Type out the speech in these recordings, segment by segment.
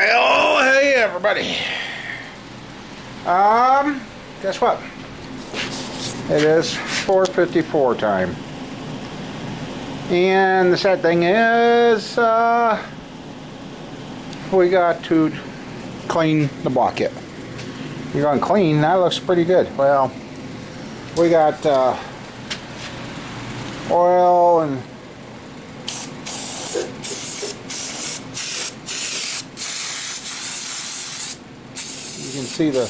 Oh, hey everybody. Guess what? It is 4:54 time. And the sad thing is, we got to clean the block yet. You're going to clean, that looks pretty good. Well, we got oil and you can see the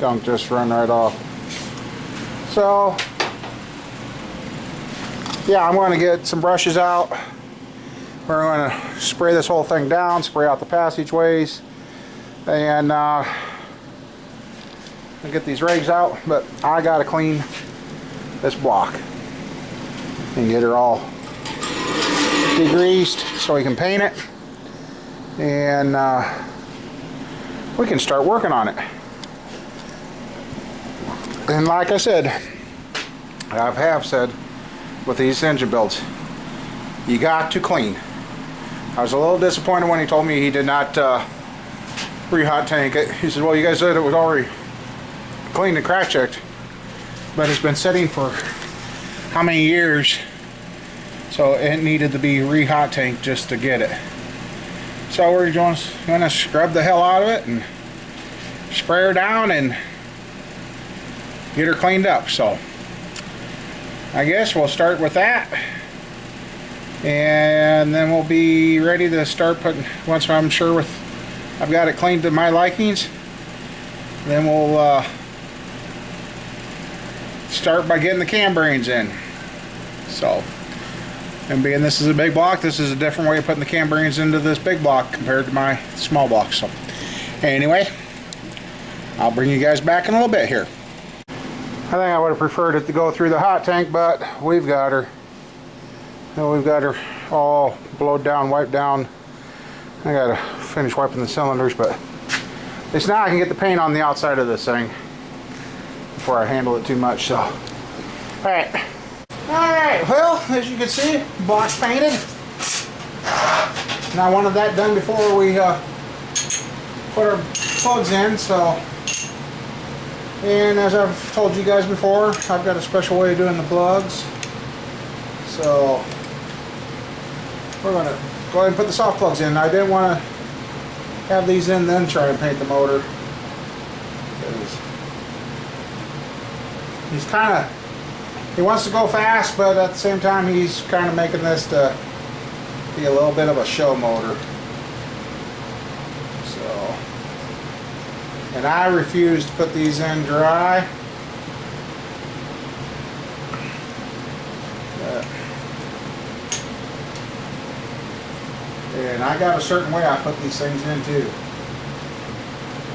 gunk just run right off. So, yeah, I'm going to get some brushes out. We're going to spray this whole thing down, spray out the passageways, and I'll get these rags out. But I got to clean this block and get her all degreased so we can paint it, and we can start working on it. And like I said, I have said with these engine builds, you got to clean. I was a little disappointed when he told me he did not re-hot tank it. He said, well, you guys said it was already cleaned and crack checked, but it's been sitting for how many years, so it needed to be re-hot tanked just to get it. So we're going to scrub the hell out of it and spray her down and get her cleaned up. So I guess we'll start with that, and then we'll be ready to start putting, once I'm sure I've got it cleaned to my likings, then we'll start by getting the cam bearings in. So, and being this is a big block, this is a different way of putting the cam bearings into this big block compared to my small block. So anyway, I'll bring you guys back in a little bit here. I think I would have preferred it to go through the hot tank, but we've got her. And we've got her all blowed down, wiped down. I gotta finish wiping the cylinders, but at least now I can get the paint on the outside of this thing before I handle it too much. So, alright, well, as you can see, block's painted. And I wanted that done before we put our plugs in, so. And as I've told you guys before, I've got a special way of doing the plugs. So we're going to go ahead and put the soft plugs in. I didn't want to have these in then try and paint the motor, because he wants to go fast, but at the same time he's kind of making this to be a little bit of a show motor. And I refuse to put these in dry. And I got a certain way I put these things in too.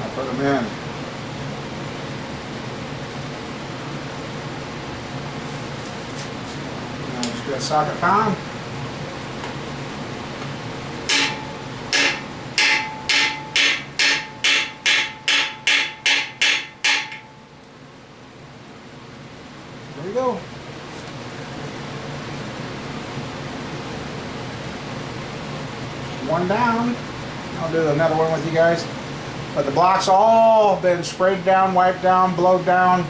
I put them in. Now just get a socket found. There we go. One down. I'll do another one with you guys. But the block's all been sprayed down, wiped down, blowed down,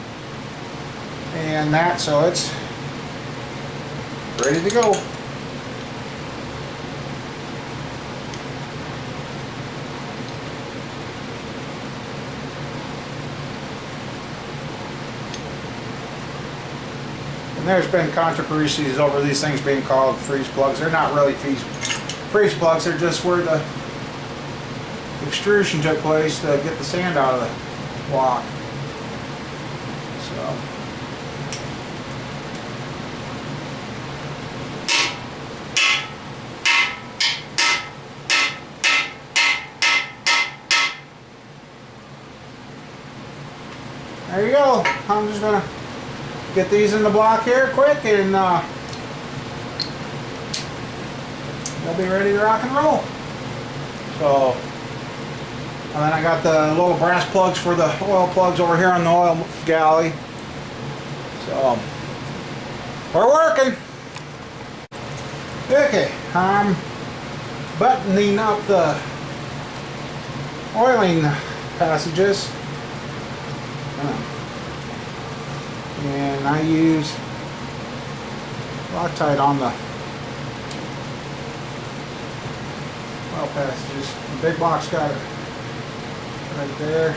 and that, so it's ready to go. And there's been controversies over these things being called freeze plugs. They're not really freeze plugs, they're just where the extrusion took place to get the sand out of the block. So. There you go. I'm just going to get these in the block here quick, and they'll be ready to rock and roll. So, and then I got the little brass plugs for the oil plugs over here on the oil galley. So, we're working. Okay, buttoning up the oiling passages. And I use Loctite on the oil passages. The big box got it right there.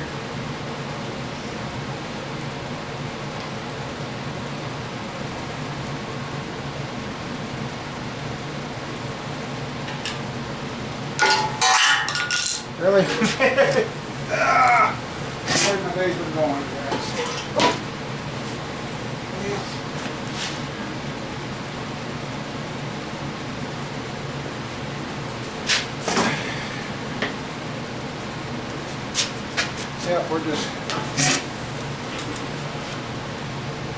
Really? Where's my days been going, guys? Yeah, we're just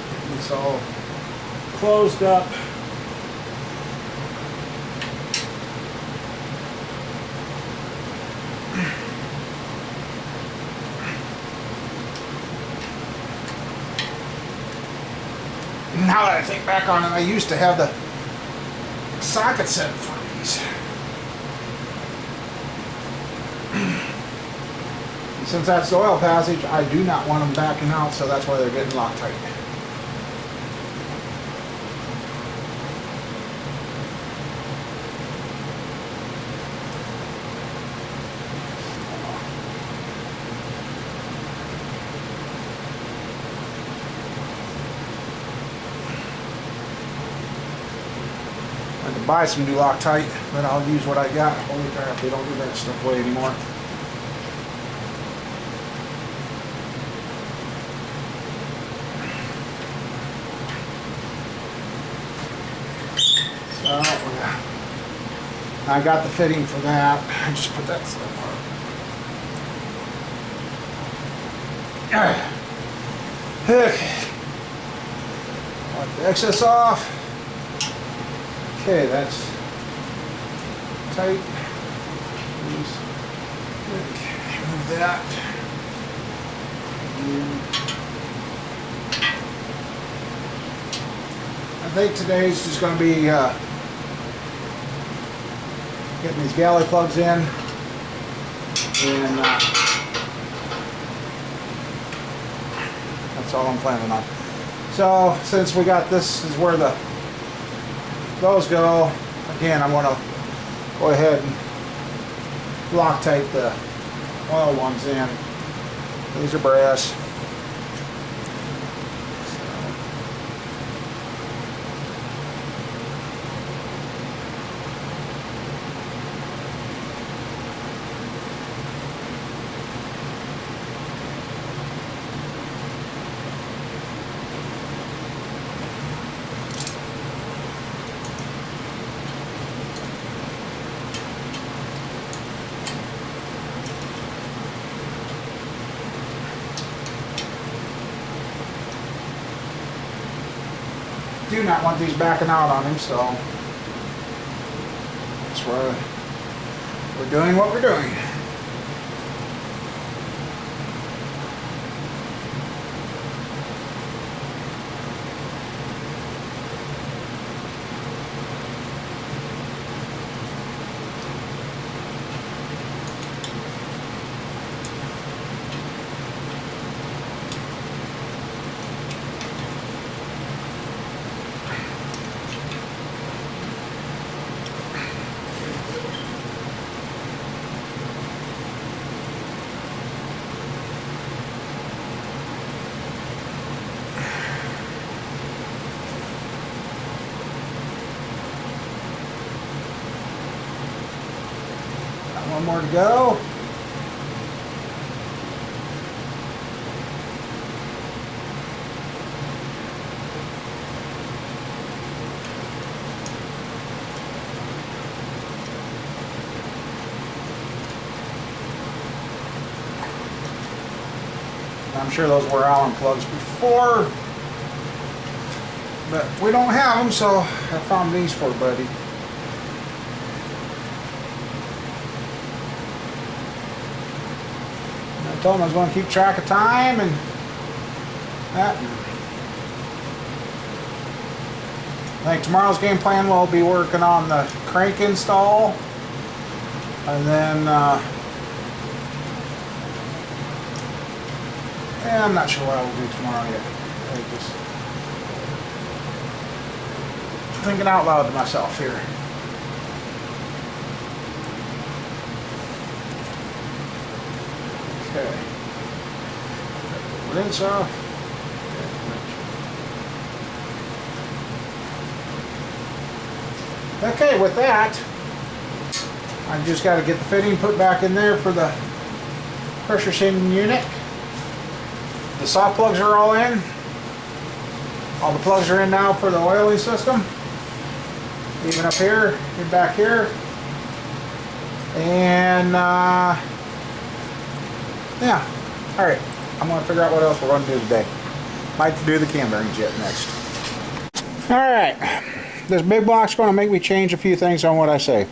getting this all closed up. Now that I think back on it, I used to have the socket set for these. And since that's the oil passage, I do not want them backing out, so that's why they're getting Loctite. I could buy some new Loctite, but I'll use what I got. Holy crap, they don't do that stuff way anymore. So, I got the fitting for that. I just put that stuff on. Okay. Wipe the excess off. Okay, that's tight. Move that. I think today's just going to be getting these galley plugs in, and that's all I'm planning on. So since we got this is where those go, again I'm going to go ahead and Loctite the oil ones in. These are brass. Do not want these backing out on him, so that's why we're doing what we're doing. One more to go. I'm sure those were Allen plugs before, but we don't have them, so I found these for Buddy. I told him I was going to keep track of time and that. I think tomorrow's game plan will be working on the crank install And then, yeah, I'm not sure what I will do tomorrow yet. I just thinking out loud to myself here. Okay. Rinse off. Okay, with that, I just got to get the fitting put back in there for the pressure sending unit. The soft plugs are all in. All the plugs are in now for the oiling system. Even up here and back here. And yeah, alright. I'm going to figure out what else we're going to do today. Might do the cam bearings yet next. Alright. This big block's going to make me change a few things on what I say.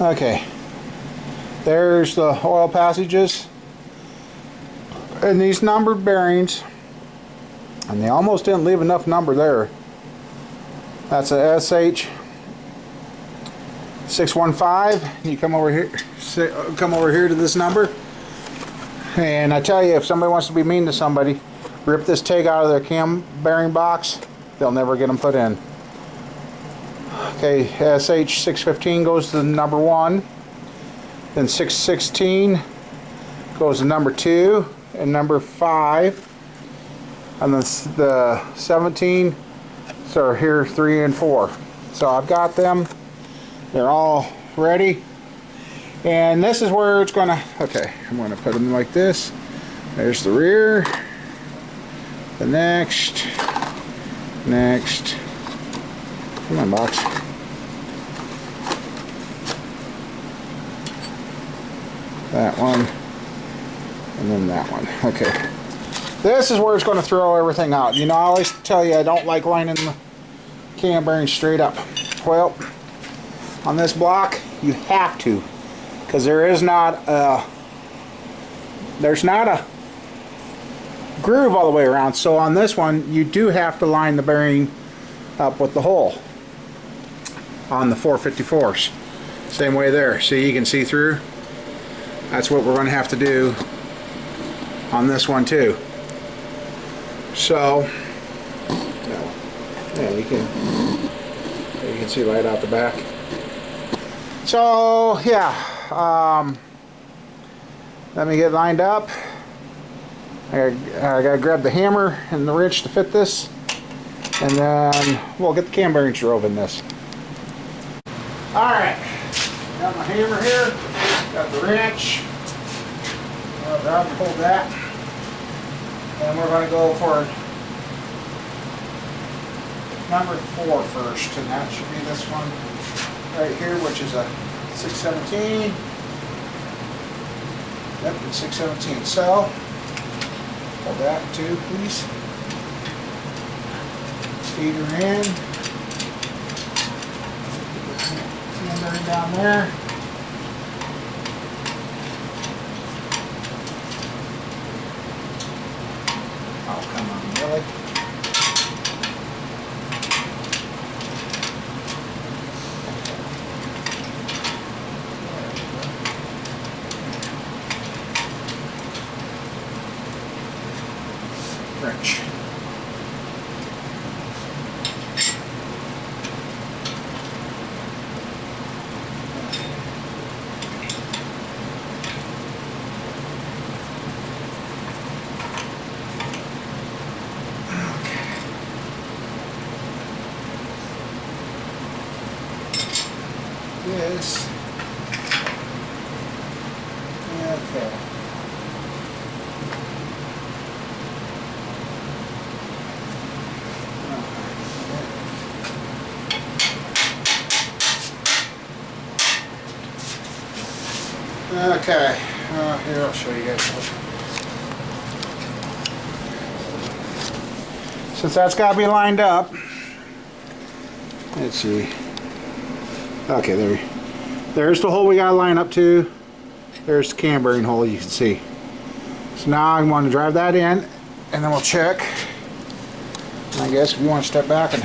Okay. There's the oil passages. And these numbered bearings. And they almost didn't leave enough number there. That's a SH 615. You come over here to this number. And I tell you, if somebody wants to be mean to somebody, rip this tag out of their cam bearing box, they'll never get them put in. Okay, SH 615 goes to number 1. Then 616 goes to number 2 and number 5. And then the 17, so here 3 and 4. So I've got them. They're all ready. And this is where it's gonna, okay, I'm gonna put them like this. There's the rear. The next. Come on, box. That one. And then that one. Okay. This is where it's going to throw everything out. You know, I always tell you I don't like lining the cam bearings straight up. Well, on this block, you have to. Because there's not a groove all the way around. So on this one, you do have to line the bearing up with the hole on the 454s. Same way there. See, you can see through. That's what we're going to have to do on this one too. So, yeah, you can see right out the back. So, yeah, let me get lined up. I gotta grab the hammer and the wrench to fit this, and then we'll get the cam bearings drove in this. Alright, got my hammer here, got the wrench. I'll grab and hold that. And we're going to go for number 4 first, and that should be this one right here, which is a 617. Yep, it's 617. So, hold that too, please. Feed her in. Feed her down there. Oh, come on, really? Wrench. This. Okay. Okay. Here, I'll show you guys. Since that's got to be lined up, let's see. Okay, there's the hole we got to line up to. There's the cam bearing hole, you can see. So now I want to drive that in, and then we'll check. And I guess if you want to step back and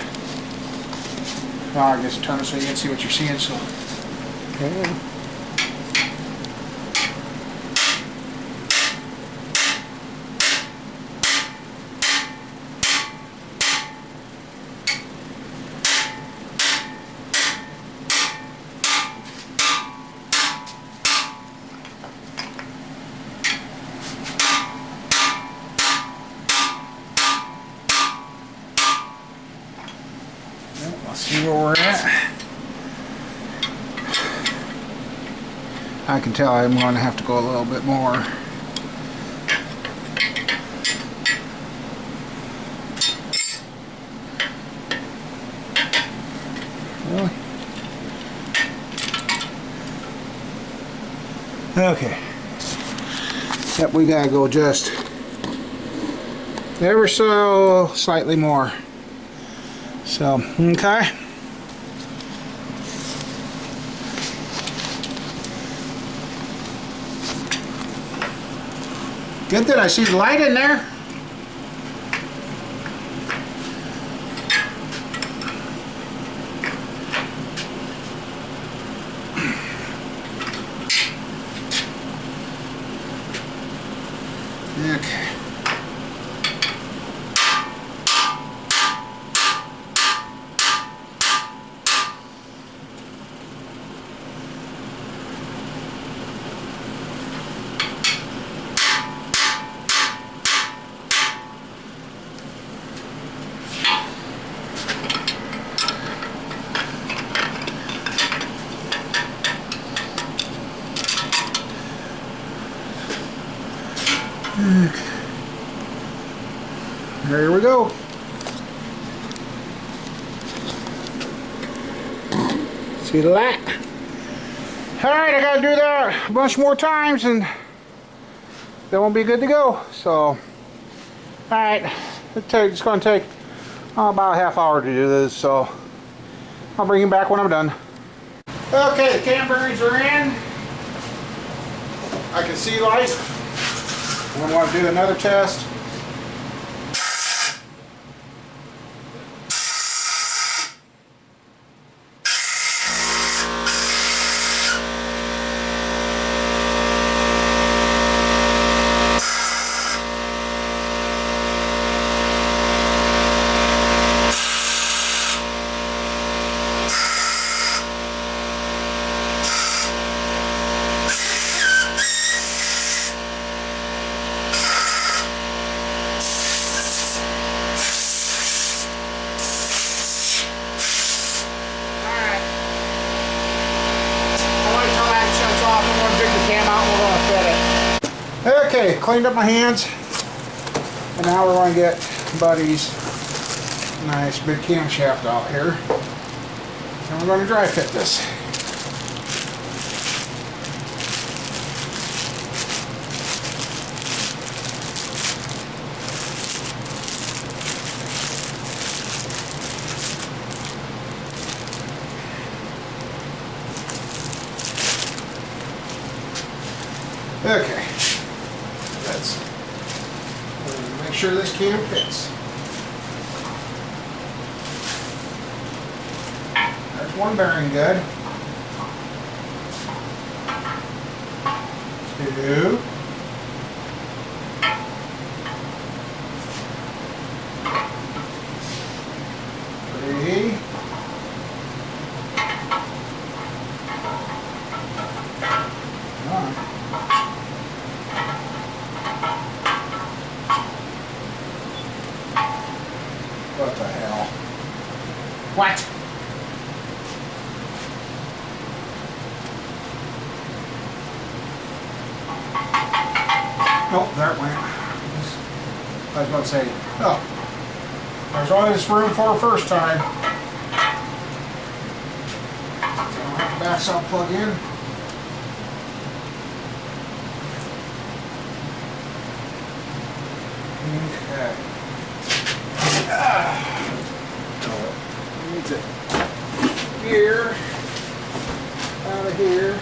Well, I guess turn it so you can see what you're seeing. So. Okay. Let's see where we're at. I can tell I'm going to have to go a little bit more. Really? Okay. Yep, we gotta go just ever so slightly more. So, okay. Good that I see the light in there. Okay. Here we go. See the light? Alright, I gotta do that a bunch more times and that won't be good to go. So, alright, it's gonna take about a half hour to do this, so I'll bring you back when I'm done. Okay, the cam bearings are in. I can see light. I'm gonna want to do another test. Okay, cleaned up my hands, and now we're going to get Buddy's nice big camshaft out here, and we're going to dry fit this. Okay. Let's make sure this cam fits. There's one bearing good. 2. 3. 4. What the hell? What? Nope, there it went. I was about to say, oh, there's always room for a first time. So I don't have the back side plug in. Okay. Needs it here, out of here.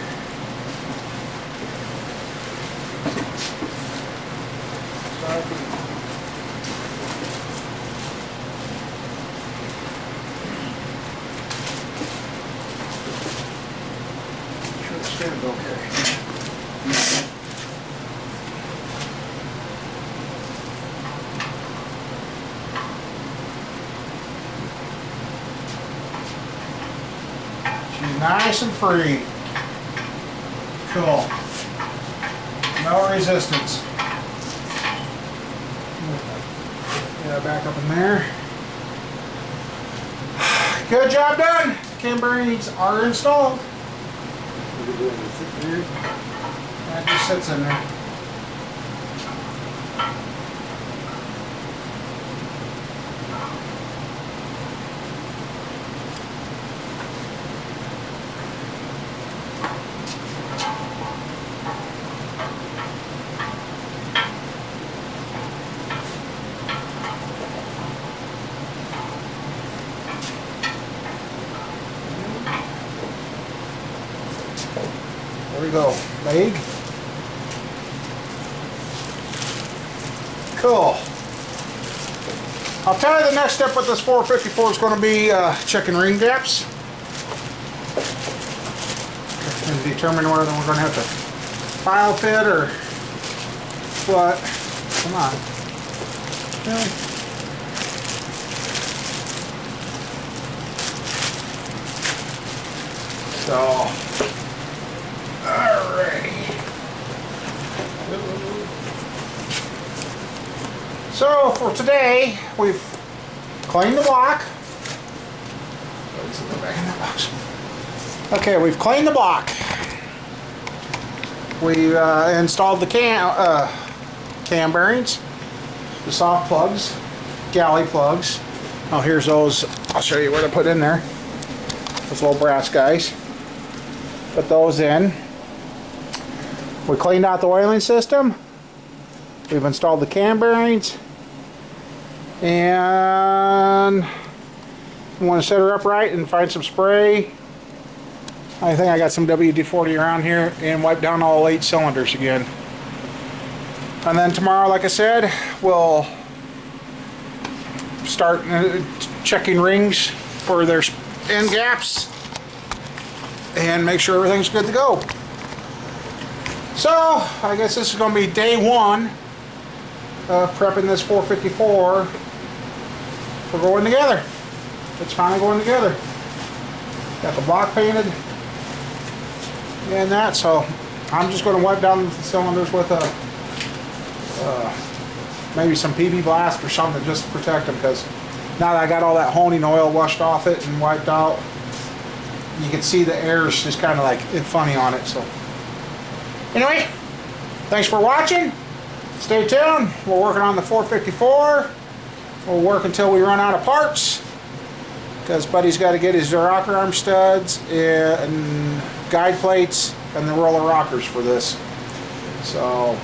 So I can Shim's okay. She's nice and free. Cool. No resistance. Yeah, back up in there. Good job done. Cam bearings are installed. That just sits in there. There we go. Leg. Cool. I'll tell you the next step with this 454 is going to be checking ring gaps and determine whether we're going to have to file fit or what. Come on. Really? So, alrighty. So for today, we've cleaned the block. Okay, we've cleaned the block. We installed the cam bearings, the soft plugs, galley plugs. Oh, here's those. I'll show you what I put in there. Those little brass guys. Put those in. We cleaned out the oiling system. We've installed the cam bearings. And we want to set her up right and find some spray. I think I got some WD-40 around here and wipe down all 8 cylinders again. And then tomorrow, like I said, we'll start checking rings for their end gaps and make sure everything's good to go. So, I guess this is going to be day 1 of prepping this 454 for going together. It's finally going together. Got the block painted and that, so I'm just going to wipe down the cylinders with maybe some PB Blast or something just to protect them, because now that I got all that honing oil washed off it and wiped out, you can see the air's just kind of like funny on it. So anyway, thanks for watching. Stay tuned. We're working on the 454. We'll work until we run out of parts, because Buddy's got to get his rocker arm studs and guide plates and the roller rockers for this. So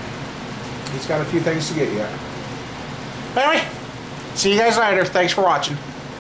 he's got a few things to get yet. Anyway, see you guys later. Thanks for watching.